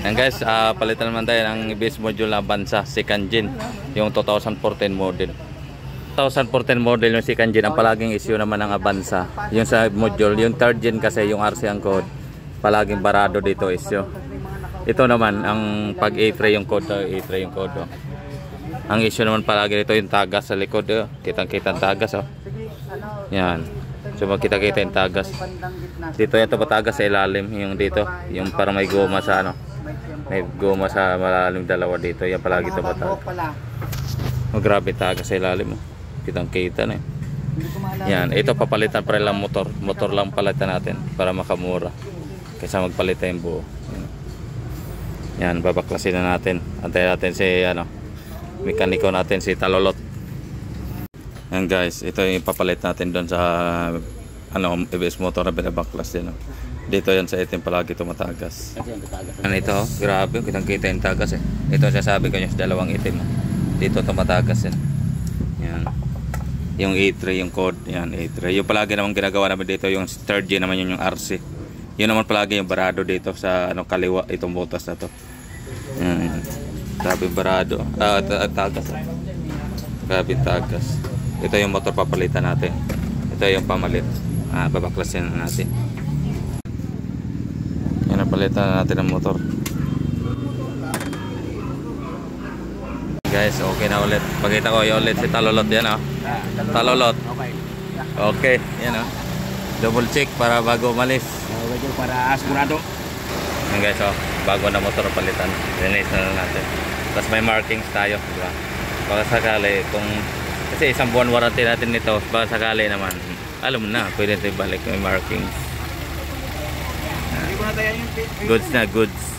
Yan guys, palitan naman tayo ng base module na Avanza second gen, yung 2014 model. 2014 model yung second gen, ang palaging issue naman ng Avanza yung sa module. Yung third gen kasi yung RC ang code, palaging barado dito issue. Ito naman ang pag A3 yung code, A3 yung code. Ang issue naman palagi dito yung tagas sa likod. Kitang-kita ang tagas. Yan. So makita-kita yung tagas. Dito yung tagas sa ilalim, yung dito, yung para may goma sa ano. May goma sa malalim dalawa dito. Yan palagi ito tagas. Oh, grabe tagas sa ilalim. Kitang-kita na eh. Yan, ito papalitan pa rin lang motor. Motor lang palitan natin para makamura. Kaysa magpalitan yung buo. Yan, babaklasin na natin. Antayin natin si ano, mekaniko natin si Talolot. Yan guys, ito yung ipapalit natin doon sa ano, ABS motor na binabaklas din. Dito yan sa itim palagi tumatagas. Ano ito? Grabe, kitang-kita yung tagas eh. Ito sasabi ko nyo sa dalawang itim. Dito tumatagas yan. Yan. Yung A3 yung code, yan A3. Yung palagi naman ginagawa namin dito, yung third G naman yun yung RC. Yun naman palagi yung barado dito sa ano, kaliwa itong butas na to. Yan. Grabe barado. Tagas. Grabe tagas. Ito yung motor papalitan natin. Ito yung pamalit. Babaklasin na natin. Yan, napalitan na natin ang motor. Guys, okay na ulit. Pakita ko yung ulit si Talolot yan oh. Talolot. Okay, yan oh. Double check para bago umalis. Para asegurado. Yan guys oh, bago na motor palitan. Release na natin. Tapos may markings tayo, di ba? Baka sakali kung kasi isang buwan warranty natin nito, baka sakali naman alam mo na, pwede natin balik may markings. Goods na goods.